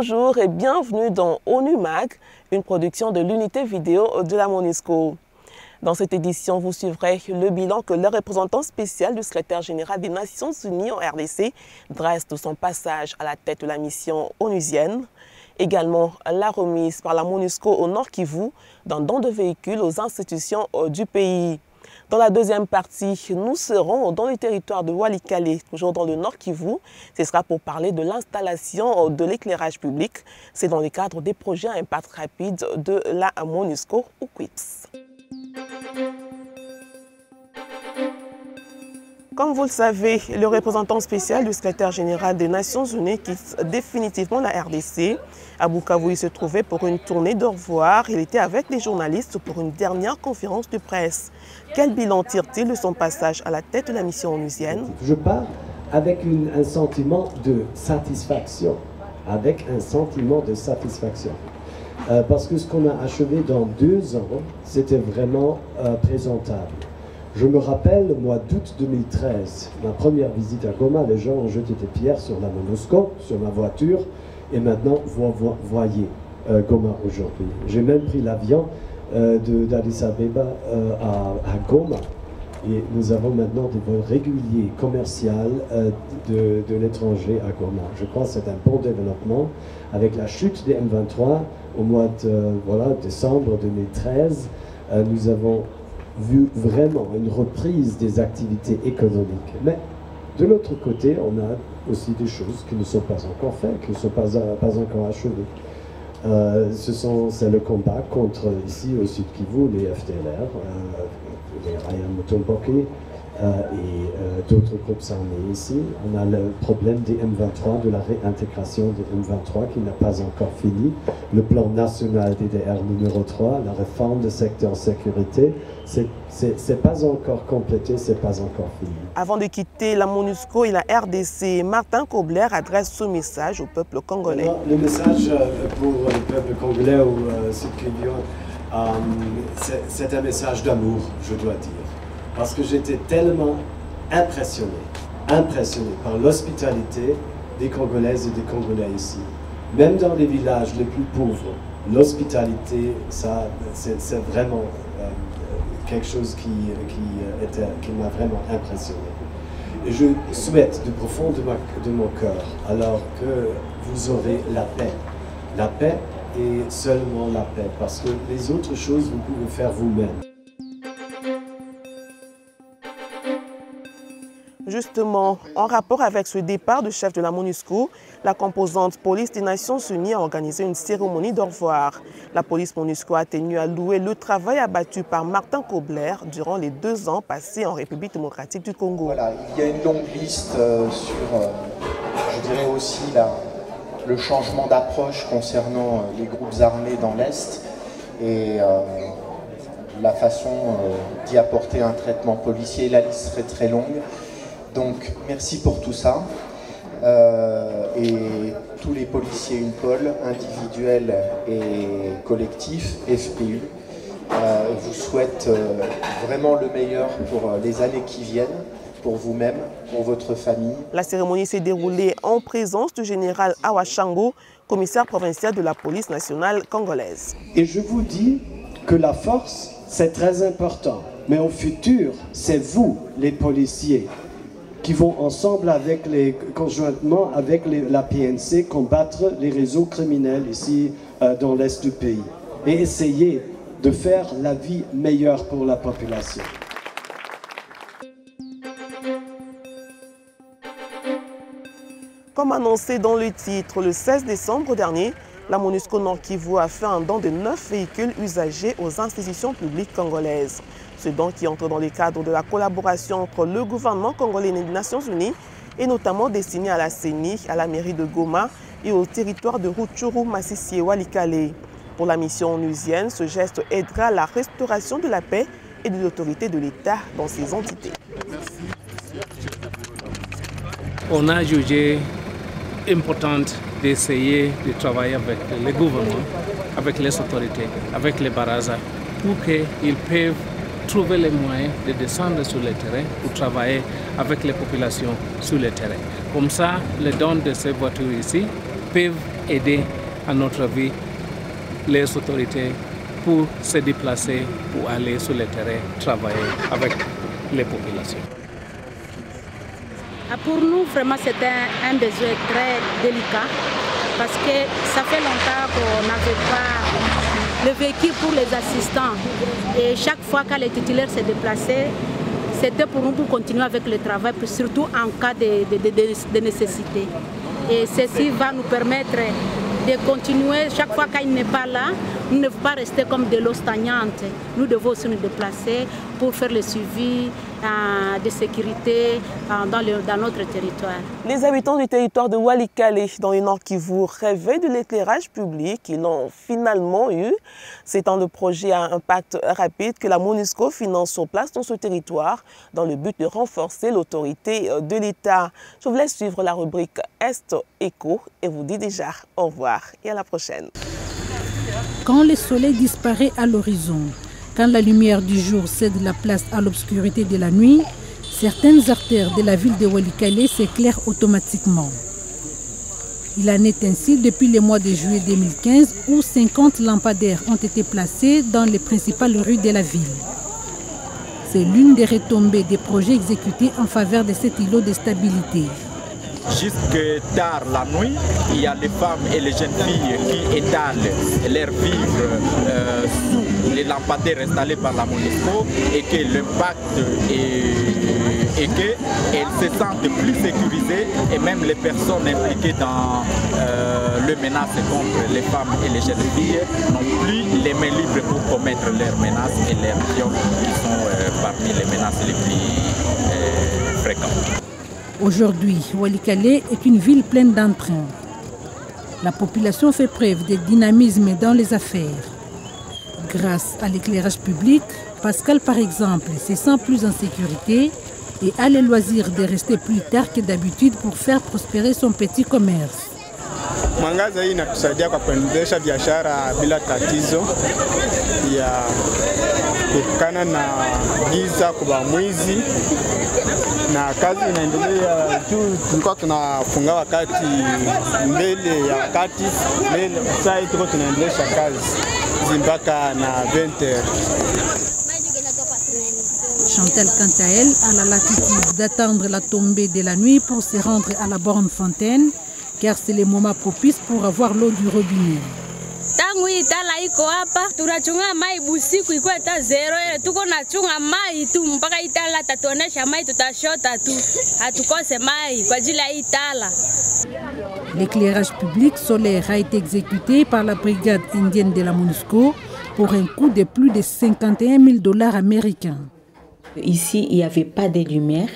Bonjour et bienvenue dans ONU Mag, une production de l'unité vidéo de la MONUSCO. Dans cette édition, vous suivrez le bilan que le représentant spécial du secrétaire général des Nations Unies en RDC dresse de son passage à la tête de la mission onusienne. Également, la remise par la MONUSCO au Nord Kivu d'un don de véhicules aux institutions du pays. Dans la deuxième partie, nous serons dans le territoire de Walikale, toujours dans le Nord Kivu. Ce sera pour parler de l'installation de l'éclairage public. C'est dans le cadre des projets à impact rapide de la MONUSCO ou QUIPS. Comme vous le savez, le représentant spécial du secrétaire général des Nations Unies quitte définitivement la RDC. À Bukavu, il se trouvait pour une tournée d'au revoir. Il était avec les journalistes pour une dernière conférence de presse. Quel bilan tire-t-il de son passage à la tête de la mission onusienne? Je pars avec un sentiment de satisfaction. Parce que ce qu'on a achevé dans 2 ans, c'était vraiment présentable. Je me rappelle, au mois d'août 2013, ma première visite à Goma, les gens ont jeté des pierres sur la MONUSCO, sur ma voiture, et maintenant, vous voyez Goma aujourd'hui. J'ai même pris l'avion d'Addis Abeba à Goma, et nous avons maintenant des vols réguliers, commerciaux de l'étranger à Goma. Je crois que c'est un bon développement. Avec la chute des M23, au mois de décembre 2013, nous avons vu vraiment une reprise des activités économiques. Mais de l'autre côté, on a aussi des choses qui ne sont pas encore faites, qui ne sont pas encore achevées. C'est le combat contre, ici au Sud Kivu, les FDLR, les Raya Mutomboki et d'autres groupes armés ici. On a le problème des M23, de la réintégration des M23 qui n'a pas encore fini. Le plan national DDR numéro 3, la réforme du secteur sécurité, c'est pas encore complété, c'est pas encore fini. Avant de quitter la MONUSCO et la RDC, Martin Kobler adresse ce message au peuple congolais. Alors, le message pour le peuple congolais ou sud-kivu, c'est un message d'amour, je dois dire. Parce que j'étais tellement impressionné par l'hospitalité des Congolaises et des Congolais ici. Même dans les villages les plus pauvres, l'hospitalité, c'est vraiment quelque chose qui m'a vraiment impressionné. Et je souhaite du profond de mon cœur, alors que vous aurez la paix et seulement la paix, parce que les autres choses vous pouvez faire vous-même. Justement, en rapport avec ce départ du chef de la MONUSCO, la composante police des Nations Unies a organisé une cérémonie d'au revoir. La police MONUSCO a tenu à louer le travail abattu par Martin Kobler durant les 2 ans passés en République démocratique du Congo. Voilà, il y a une longue liste sur, je dirais aussi, le changement d'approche concernant les groupes armés dans l'Est et la façon d'y apporter un traitement policier. La liste serait très longue. Donc, merci pour tout ça. Et tous les policiers UNPOL, individuels et collectifs, FPU, vous souhaitent vraiment le meilleur pour les années qui viennent, pour vous-même, pour votre famille. La cérémonie s'est déroulée en présence du général Awa Shango, commissaire provincial de la police nationale congolaise. Et je vous dis que la force, c'est très important. Mais au futur, c'est vous, les policiers, qui vont ensemble conjointement avec la PNC combattre les réseaux criminels ici dans l'est du pays et essayer de faire la vie meilleure pour la population. Comme annoncé dans le titre, le 16 décembre dernier, la MONUSCO Nord Kivu a fait un don de 9 véhicules usagés aux institutions publiques congolaises. Ce don qui entre dans le cadre de la collaboration entre le gouvernement congolais et les Nations Unies est notamment destiné à la CENI, à la mairie de Goma et au territoire de Rutshuru, Masisi et Walikale. Pour la mission onusienne, ce geste aidera à la restauration de la paix et de l'autorité de l'État dans ces entités. On a jugé important d'essayer de travailler avec le gouvernement, avec les autorités, avec les Baraza, pour qu'ils puissent trouver les moyens de descendre sur le terrain pour travailler avec les populations sur le terrain. Comme ça, les dons de ces voitures ici peuvent aider, à notre avis, les autorités pour se déplacer, pour aller sur le terrain, travailler avec les populations. Pour nous, vraiment, c'est un besoin très délicat parce que ça fait longtemps qu'on n'avait pas le véhicule pour les assistants. Et chaque fois que les titulaires se déplaçaient, c'était pour nous pour continuer avec le travail, surtout en cas de nécessité. Et ceci va nous permettre de continuer chaque fois qu'il n'est pas là. Nous ne pouvons pas rester comme de l'eau stagnante. Nous devons aussi nous déplacer pour faire le suivi de sécurité dans notre territoire. Les habitants du territoire de Walikale, dans le Nord Kivu, rêvaient de l'éclairage public. Ils l'ont finalement eu. C'est dans le projet à impact rapide que la MONUSCO finance sur place dans ce territoire dans le but de renforcer l'autorité de l'État. Je vous laisse suivre la rubrique Est Éco et vous dis déjà au revoir et à la prochaine. Quand le soleil disparaît à l'horizon, quand la lumière du jour cède la place à l'obscurité de la nuit, certaines artères de la ville de Walikale s'éclairent automatiquement. Il en est ainsi depuis le mois de juillet 2015 où 50 lampadaires ont été placés dans les principales rues de la ville. C'est l'une des retombées des projets exécutés en faveur de cet îlot de stabilité. Jusque tard la nuit, il y a les femmes et les jeunes filles qui étalent leurs vivres sous les lampadaires installés par la MONUSCO et que l'impact est qu'elles se sentent plus sécurisées et même les personnes impliquées dans le menace contre les femmes et les jeunes filles n'ont plus les mains libres pour commettre leurs menaces et leurs viols qui sont parmi les menaces les plus fréquentes. Aujourd'hui, Walikale est une ville pleine d'entrain. La population fait preuve de dynamisme dans les affaires. Grâce à l'éclairage public, Pascal, par exemple, se sent plus en sécurité et a le loisir de rester plus tard que d'habitude pour faire prospérer son petit commerce. Mwangaza hii inatusaidia kwa kuendesha biashara bila tatizo ya kukana na giza kwa mwizi na kazi inaendelea juu. Tulikuwa tunafunga wakati mbele ya wakati mbele sasa tuko tunaendelesha kazi mpaka na 20h. Chantal, quant à elle, a la latitude d'attendre la tombée de la nuit pour se rendre à la borne fontaine, car c'est le moment propice pour avoir l'eau du robinet. Tangu itala iko hapa tunachunga mai busiku iko hata 0 tuko nachunga mai tu mpaka itala tatuonesha mai tutashota tu hatukose mai kwa ajili ya itala. L'éclairage public solaire a été exécuté par la brigade indienne de la MONUSCO pour un coût de plus de $51,000 américains. Ici, il n'y avait pas de lumière.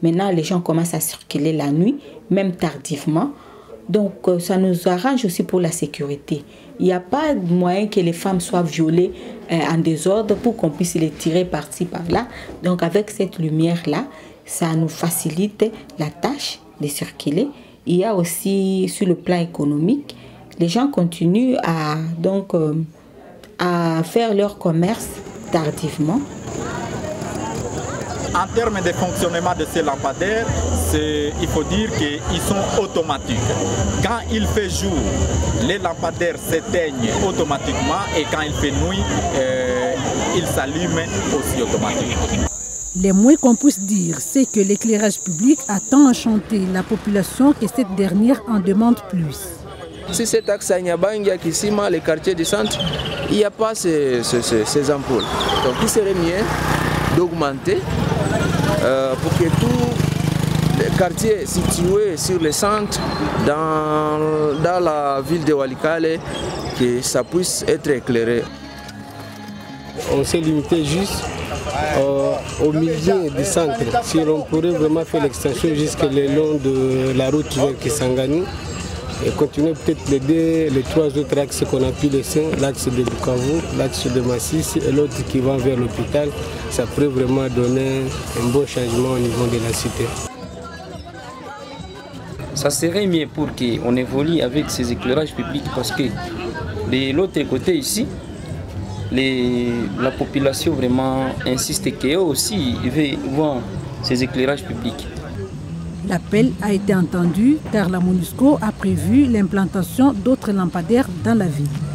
Maintenant, les gens commencent à circuler la nuit, même tardivement. Donc, ça nous arrange aussi pour la sécurité. Il n'y a pas de moyen que les femmes soient violées en désordre pour qu'on puisse les tirer par-ci, par-là. Donc, avec cette lumière-là, ça nous facilite la tâche de circuler. Il y a aussi, sur le plan économique, les gens continuent à faire leur commerce tardivement. En termes de fonctionnement de ces lampadaires, il faut dire qu'ils sont automatiques. Quand il fait jour, les lampadaires s'éteignent automatiquement et quand il fait nuit, ils s'allument aussi automatiquement. Le moins qu'on puisse dire, c'est que l'éclairage public a tant enchanté la population que cette dernière en demande plus. Si c'est axe à Nyabangi, à Kisima, les quartiers du centre, il n'y a pas ces ampoules. Donc il serait mieux d'augmenter pour que tous les quartiers situés sur le centre, dans la ville de Walikale, que ça puisse être éclairé. On s'est limité juste au milieu du centre. Si on pourrait vraiment faire l'extension jusque le long de la route vers Kisangani et continuer peut-être les trois autres axes qu'on a pu laisser, l'axe de Bukavu, l'axe de Massis et l'autre qui va vers l'hôpital, ça pourrait vraiment donner un bon changement au niveau de la cité. Ça serait mieux pour qu'on évolue avec ces éclairages publics parce que de l'autre côté ici, la population vraiment insiste qu'eux aussi ils veulent voir ces éclairages publics. L'appel a été entendu car la MONUSCO a prévu l'implantation d'autres lampadaires dans la ville.